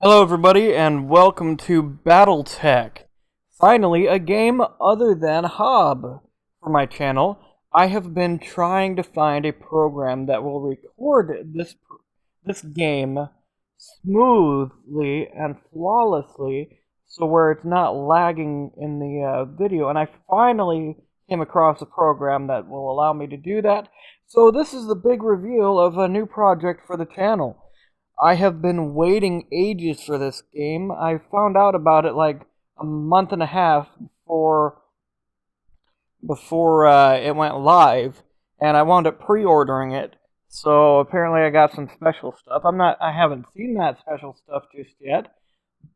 Hello everybody and welcome to Battletech. Finally, a game other than Hob for my channel. I have been trying to find a program that will record this game smoothly and flawlessly so where it's not lagging in the video, and I finally came across a program that will allow me to do that. So this is the big reveal of a new project for the channel. I have been waiting ages for this game. I found out about it like a month and a half before it went live, and I wound up pre-ordering it. So apparently I got some special stuff. I haven't seen that special stuff just yet,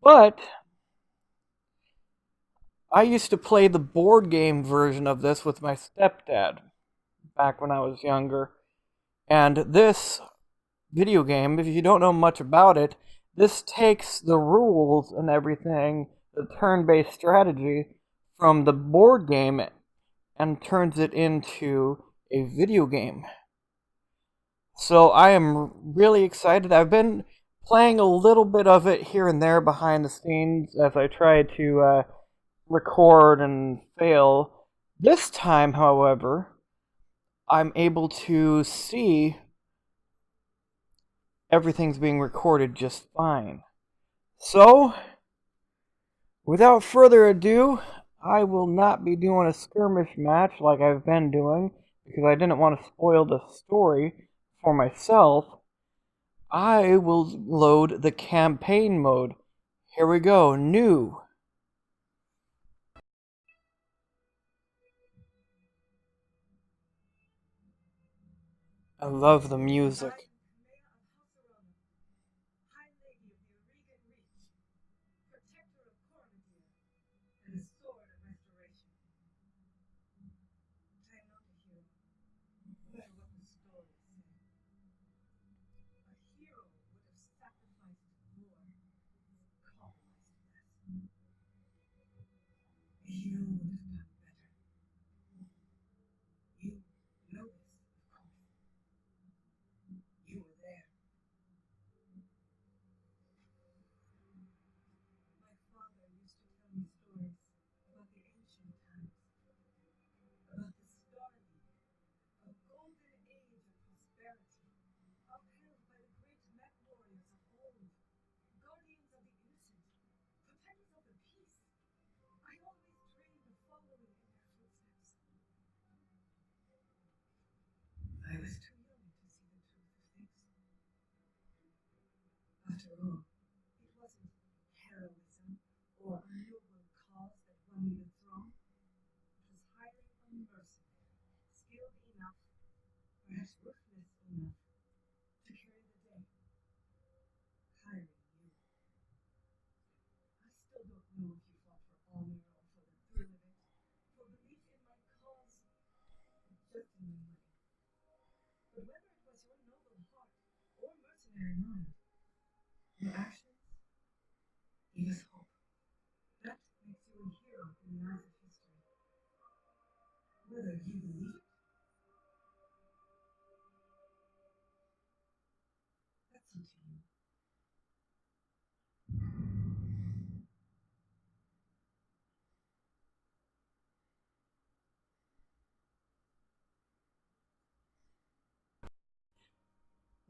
but I used to play the board game version of this with my stepdad back when I was younger. And this video game, if you don't know much about it, this takes the rules and everything, the turn-based strategy, from the board game and turns it into a video game. So I am really excited. I've been playing a little bit of it here and there behind the scenes as I try to record and fail. This time, however, I'm able to see everything's being recorded just fine. So, without further ado, I will not be doing a skirmish match like I've been doing because I didn't want to spoil the story for myself. I will load the campaign mode. Here we go, new. I love the music.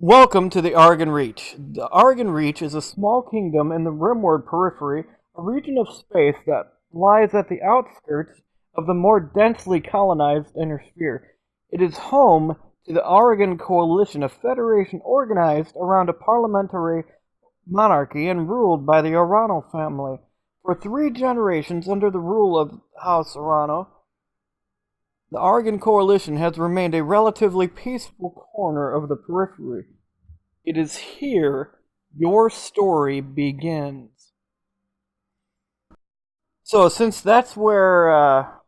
Welcome to the Argon Reach. The Argon Reach is a small kingdom in the rimward periphery, a region of space that lies at the outskirts of the more densely colonized inner sphere. It is home to the Argon Coalition, a federation organized around a parliamentary monarchy and ruled by the Orano family. For 3 generations under the rule of House Orano, the Argon Coalition has remained a relatively peaceful corner of the periphery. It is here your story begins. So, since that's where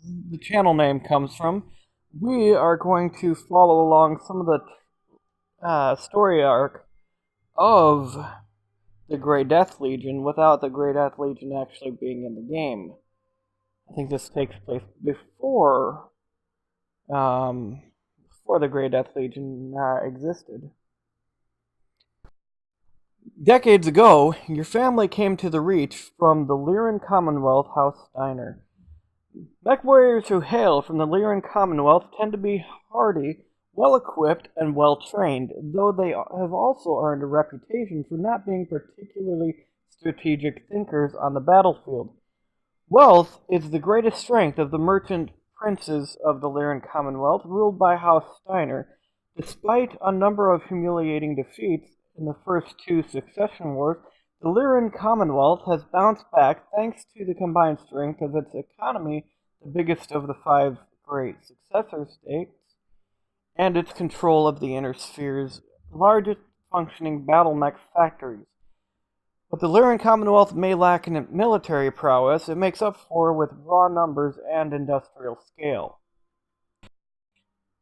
the channel name comes from, we are going to follow along some of the story arc of the Grey Death Legion without the Grey Death Legion actually being in the game. I think this takes place before the Grey Death Legion existed. Decades ago, your family came to the Reach from the Lyran Commonwealth House Steiner. Mech warriors who hail from the Lyran Commonwealth tend to be hardy, well-equipped, and well-trained, though they have also earned a reputation for not being particularly strategic thinkers on the battlefield. Wealth is the greatest strength of the merchant princes of the Lyran Commonwealth, ruled by House Steiner. Despite a number of humiliating defeats in the first two succession wars, the Lyran Commonwealth has bounced back thanks to the combined strength of its economy, the biggest of the five great successor states, and its control of the Inner Sphere's largest functioning battle mech factories. What the Lyran Commonwealth may lack in military prowess, it makes up for with raw numbers and industrial scale.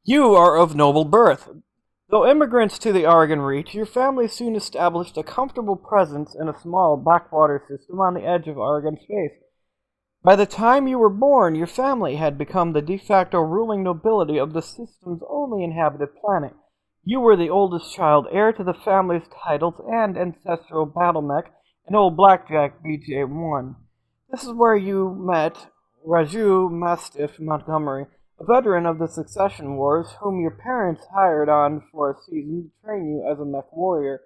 You are of noble birth. Though immigrants to the Oregon Reach, your family soon established a comfortable presence in a small backwater system on the edge of Oregon space. By the time you were born, your family had become the de facto ruling nobility of the system's only inhabited planet. You were the oldest child, heir to the family's titles and ancestral battle mech, an old Blackjack BJ-1. This is where you met Raju Mastiff Montgomery, a veteran of the Succession Wars, whom your parents hired on for a season to train you as a mech warrior.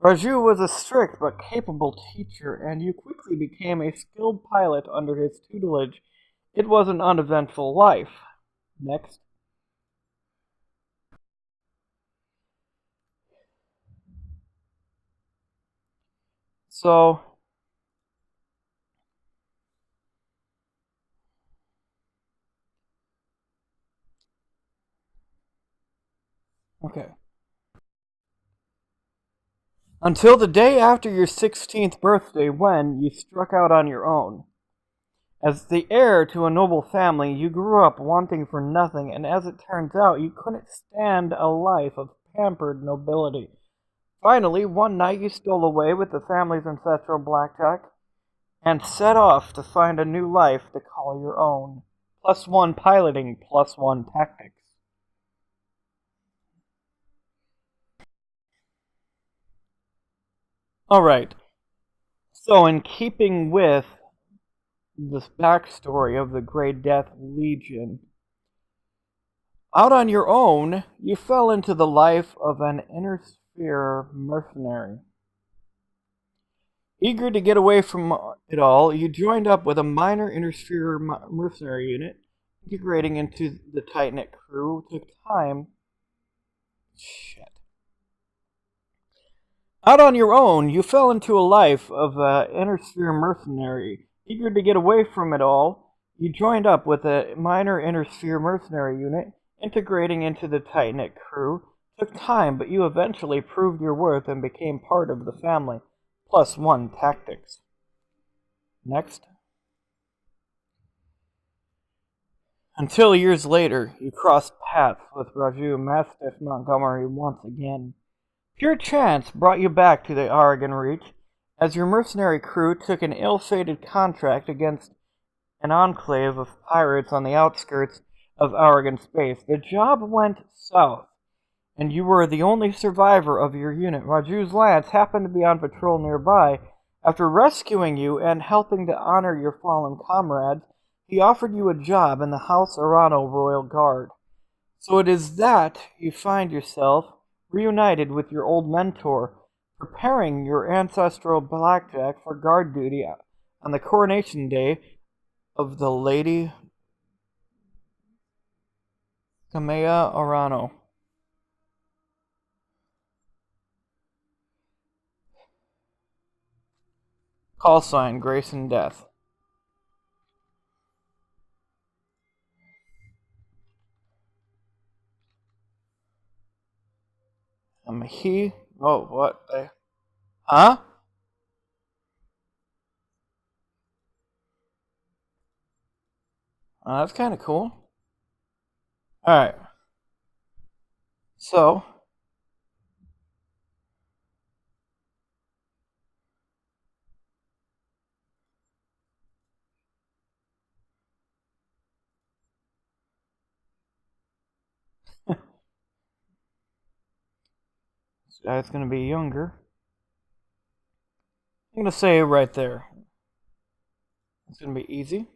Raju was a strict but capable teacher, and you quickly became a skilled pilot under his tutelage. It was an uneventful life. Next. So, okay. Until the day after your 16th birthday, when you struck out on your own. As the heir to a noble family, you grew up wanting for nothing, and as it turns out, you couldn't stand a life of pampered nobility. Finally, one night you stole away with the family's ancestral blackjack and set off to find a new life to call your own. +1 piloting, +1 tactics. Alright, so in keeping with this backstory of the Grey Death Legion, out on your own, you fell into the life of an inner sphere mercenary. Eager to get away from it all, you joined up with a minor inner sphere mercenary unit. Integrating into the tight-knit crew took time. Shit. Out on your own, you fell into a life of an inner sphere mercenary. Eager to get away from it all, you joined up with a minor inner sphere mercenary unit. Integrating into the tight-knit crew took time, but you eventually proved your worth and became part of the family. +1 tactics. Next. Until years later, you crossed paths with Raju Mastiff Montgomery once again. Pure chance brought you back to the Oregon Reach, as your mercenary crew took an ill-fated contract against an enclave of pirates on the outskirts of Oregon space. The job went south, and you were the only survivor of your unit. Raju's lance happened to be on patrol nearby. After rescuing you and helping to honor your fallen comrades, he offered you a job in the House Arano Royal Guard. So it is that you find yourself reunited with your old mentor, preparing your ancestral blackjack for guard duty on the coronation day of the Lady Kamea Arano. Call sign, Grace and Death. He? Oh, what? Huh? That's kind of cool. Alright. So, this guy's gonna be younger. I'm going to say right there. It's going to be easy.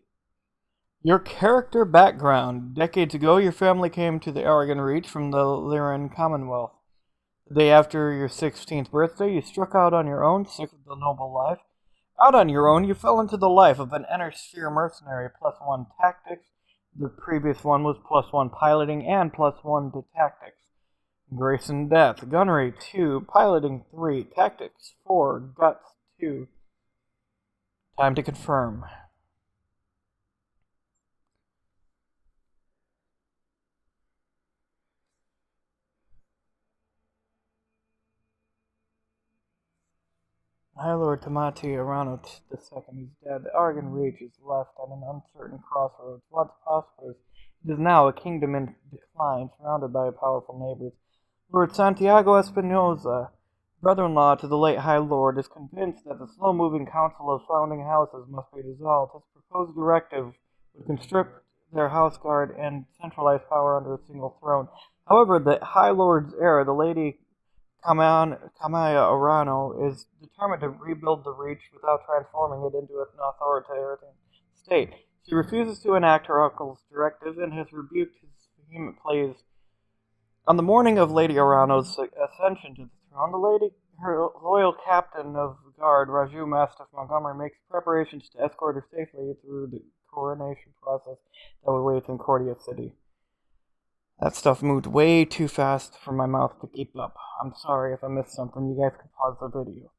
Your character background. Decades ago, your family came to the Oregon Reach from the Lyran Commonwealth. The day after your 16th birthday, you struck out on your own, sick of the noble life. Out on your own, you fell into the life of an inner sphere mercenary, +1 tactics. The previous one was +1 piloting and +1 to tactics. Grace and Death. Gunnery 2, piloting 3, tactics 4, guts 2. Time to confirm. High Lord Tamati Arano II is dead. The Oregon Reach is left at an uncertain crossroads. Once prosperous, it is now a kingdom in decline, surrounded by powerful neighbors. Lord Santiago Espinosa, brother-in-law to the late High Lord, is convinced that the slow-moving council of founding houses must be dissolved. His proposed directive would constrict their house guard and centralize power under a single throne. However, the High Lord's heir, the Lady Kamaya Arano, is determined to rebuild the Reach without transforming it into an authoritarian state. She refuses to enact her uncle's directive and has rebuked his vehement plays. On the morning of Lady Arano's ascension to the throne, her loyal captain of the guard, Raju Mastiff Montgomery, makes preparations to escort her safely through the coronation process that awaits in Cordia City. That stuff moved way too fast for my mouth to keep up. I'm sorry if I missed something. You guys can pause the video.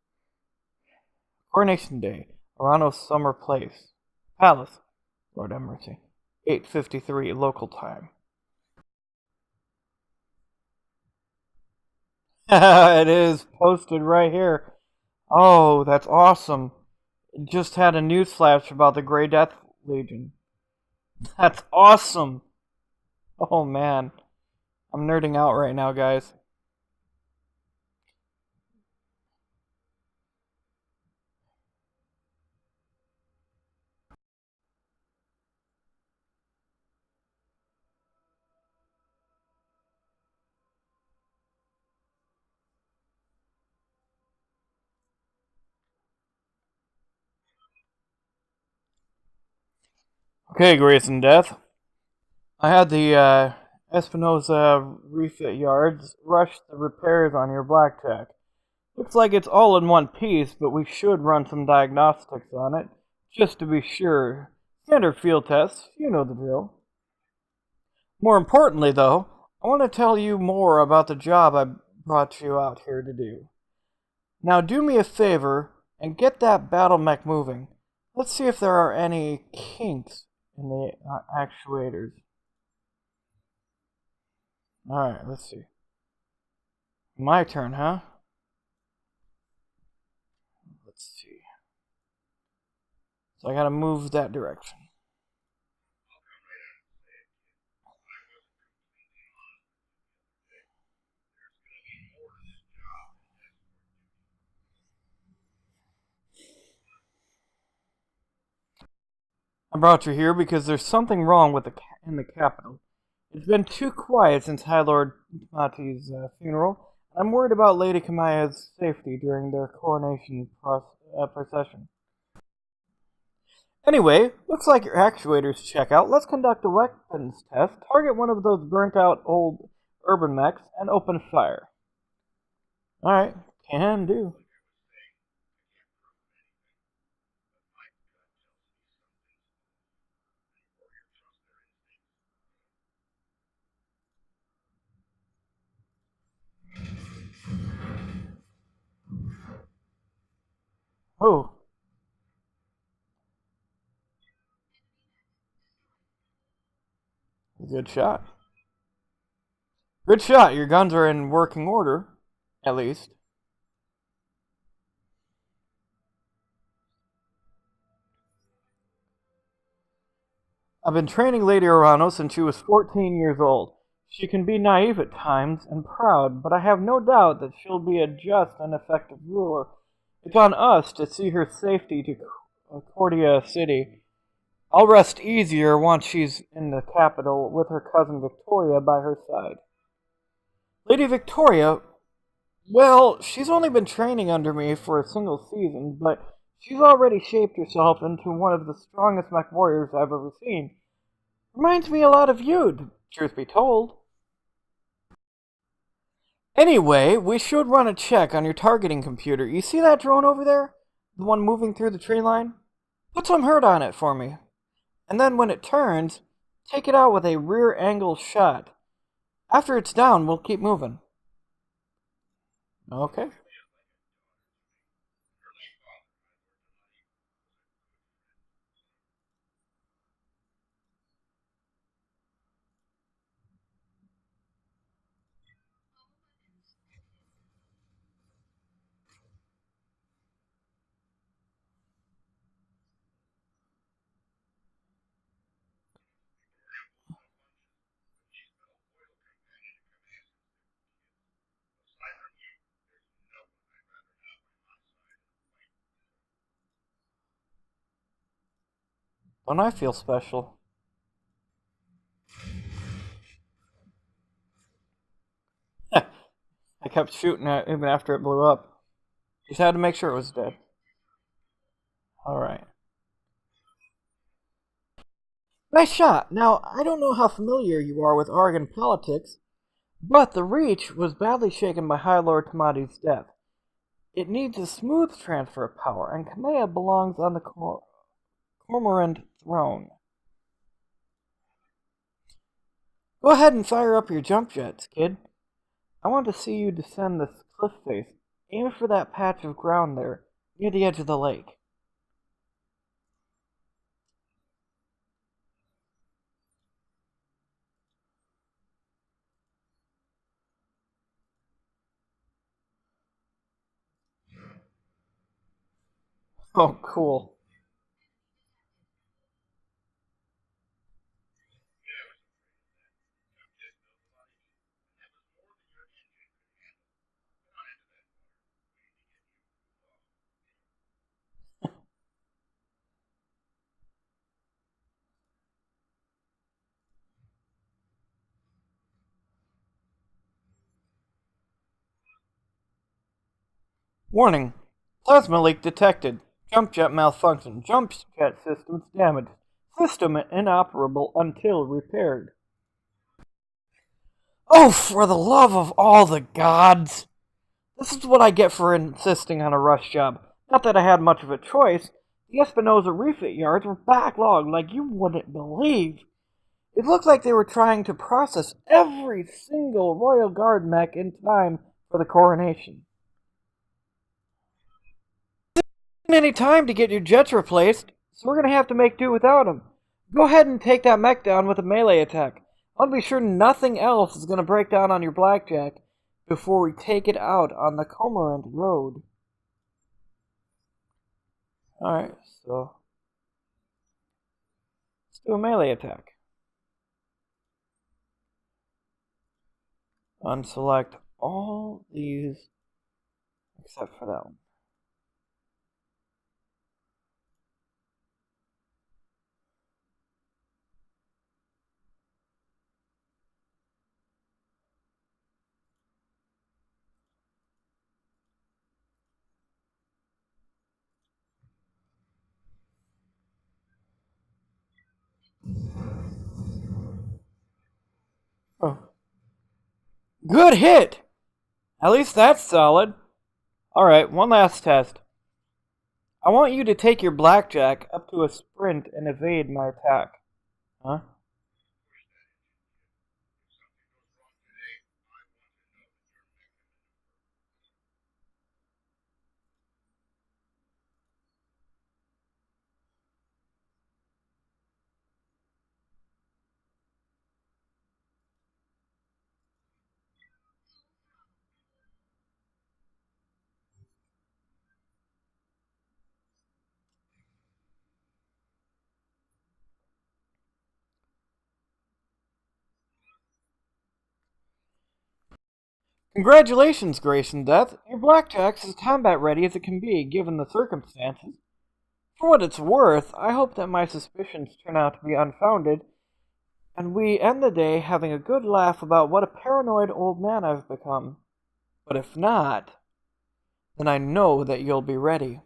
Coronation Day. Arano's Summer Palace. Lord have mercy. 8:53 local time. It is posted right here. Oh, that's awesome. It just had a news flash about the Grey Death Legion. That's awesome. Oh man, I'm nerding out right now, guys. Okay, Grace and Death. I had the Espinosa refit yards rush the repairs on your blackjack. Looks like it's all in one piece, but we should run some diagnostics on it, just to be sure. Standard field tests, you know the drill. More importantly, though, I want to tell you more about the job I brought you out here to do. Now do me a favor and get that battle mech moving. Let's see if there are any kinks in the actuators. Alright, let's see. My turn, huh? Let's see. So I gotta move that direction. I brought you here because there's something wrong with in the capital. It's been too quiet since High Lord Mati's funeral. I'm worried about Lady Kamaya's safety during their coronation procession. Anyway, looks like your actuators check out. Let's conduct a weapons test, target one of those burnt-out old urban mechs, and open fire. Alright, can do. Oh. Good shot. Good shot. Your guns are in working order, at least. I've been training Lady Arano since she was 14 years old. She can be naive at times and proud, but I have no doubt that she'll be a just and effective ruler. It's on us to see her safety to Cordia City. I'll rest easier once she's in the capital with her cousin Victoria by her side. Lady Victoria, well, she's only been training under me for a single season, but She's already shaped herself into one of the strongest mech warriors I've ever seen. Reminds me a lot of you, truth be told. Anyway, we should run a check on your targeting computer. You see that drone over there? The one moving through the tree line? Put some hurt on it for me. And then when it turns, take it out with a rear angle shot. After it's down, we'll keep moving. Okay. Don't I feel special? I kept shooting it even after it blew up. Just had to make sure it was dead. Alright. Nice shot. Now, I don't know how familiar you are with Oregon politics, but the Reach was badly shaken by High Lord Tamati's death. It needs a smooth transfer of power, and Kamea belongs on the Cormorant throne. Go ahead and fire up your jump jets, kid. I want to see you descend this cliff face. Aim for that patch of ground there, near the edge of the lake. Oh, cool. Warning. Plasma leak detected. Jump jet malfunction. Jump jet systems damaged. System inoperable until repaired. Oh, for the love of all the gods! This is what I get for insisting on a rush job. Not that I had much of a choice. The Espinosa refit yards were backlogged like you wouldn't believe. It looked like they were trying to process every single Royal Guard mech in time for the coronation. Any time to get your jets replaced, so we're gonna have to make do without them. Go ahead and take that mech down with a melee attack. I want to be sure nothing else is gonna break down on your blackjack before we take it out on the Cormorant Road. Alright, so let's do a melee attack. Unselect all these except for that one. Oh. Good hit! At least that's solid. Alright, one last test. I want you to take your blackjack up to a sprint and evade my attack. Huh? Congratulations, Grace and Death. Your blackjack's as combat ready as it can be, given the circumstances. For what it's worth, I hope that my suspicions turn out to be unfounded, and we end the day having a good laugh about what a paranoid old man I've become. But if not, then I know that you'll be ready.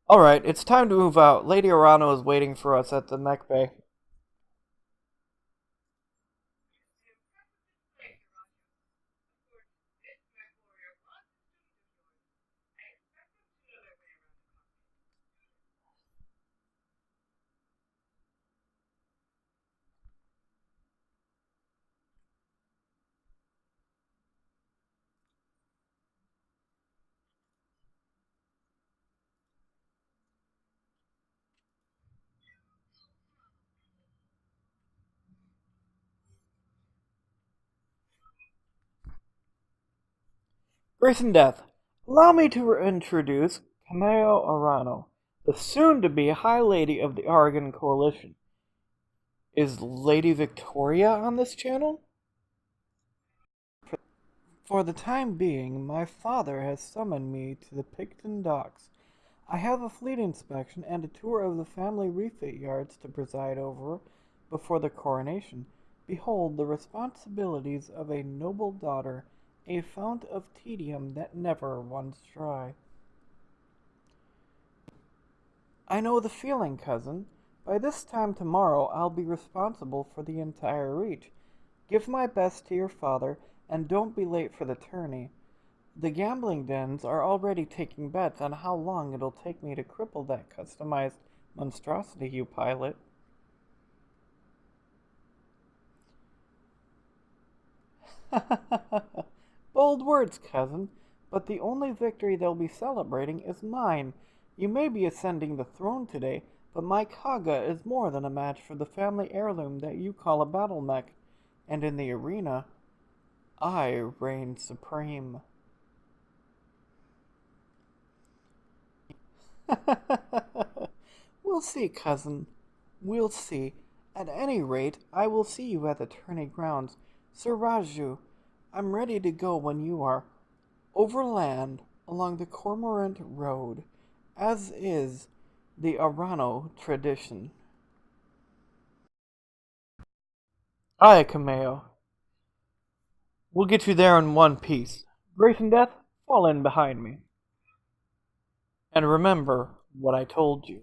Alright, it's time to move out. Lady Arano is waiting for us at the mech bay. Grace and Death, allow me to introduce Kameo Arano, the soon-to-be High Lady of the Oregon Coalition. Is Lady Victoria on this channel? For the time being, my father has summoned me to the Picton docks. I have a fleet inspection and a tour of the family refit yards to preside over before the coronation. Behold the responsibilities of a noble daughter, a fount of tedium that never runs dry. I know the feeling, cousin. By this time tomorrow I'll be responsible for the entire reach. Give my best to your father, and don't be late for the tourney. The gambling dens are already taking bets on how long it'll take me to cripple that customized monstrosity you pilot. Bold words, cousin, but the only victory they'll be celebrating is mine. You may be ascending the throne today, but my Kaga is more than a match for the family heirloom that you call a battle mech. And in the arena, I reign supreme. We'll see, cousin. We'll see. At any rate, I will see you at the tourney grounds. Sir Raju, I'm ready to go when you are. Overland, along the Cormorant Road, as is the Arano tradition. Aye, Kameo. We'll get you there in one piece. Grace and Death, fall in behind me. And remember what I told you.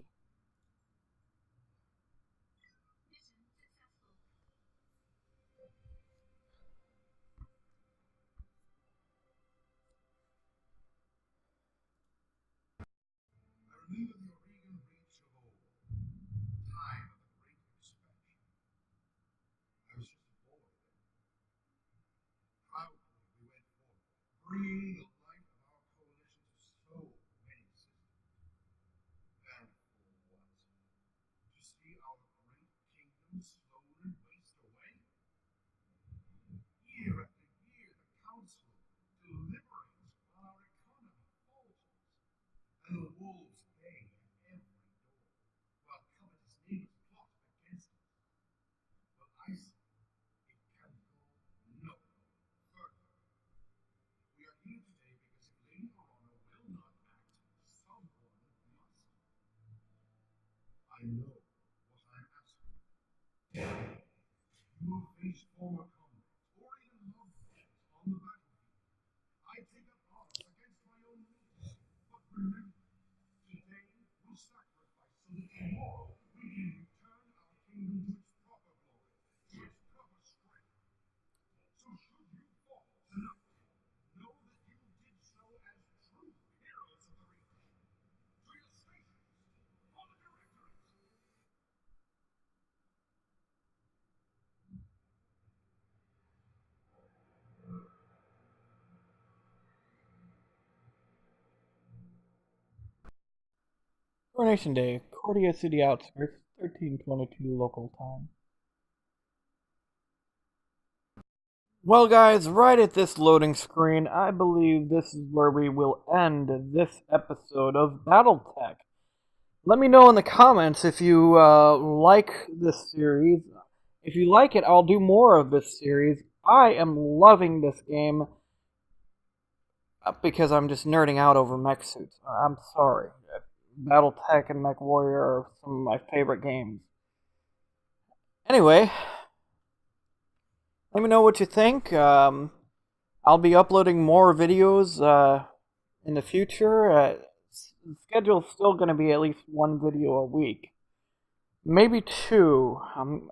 Coronation Day, Cordia City outskirts, 1322 local time. Well, guys, right at this loading screen, I believe this is where we will end this episode of Battletech. Let me know in the comments if you like this series. If you like it, I'll do more of this series. I am loving this game because I'm just nerding out over mech suits. I'm sorry. Battletech and Mech Warrior are some of my favorite games. Anyway, let me know what you think. I'll be uploading more videos in the future. the schedule's still going to be at least one video a week. Maybe two. I'm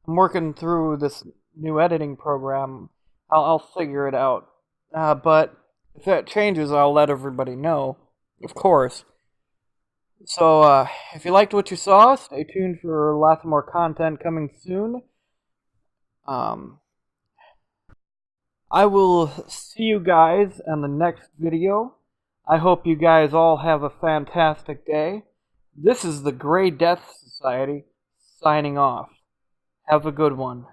working through this new editing program. I'll figure it out. But if that changes, I'll let everybody know, of course. So, if you liked what you saw, stay tuned for lots more content coming soon. I will see you guys in the next video. I hope you guys all have a fantastic day. This is the GrayDeathSociety signing off. Have a good one.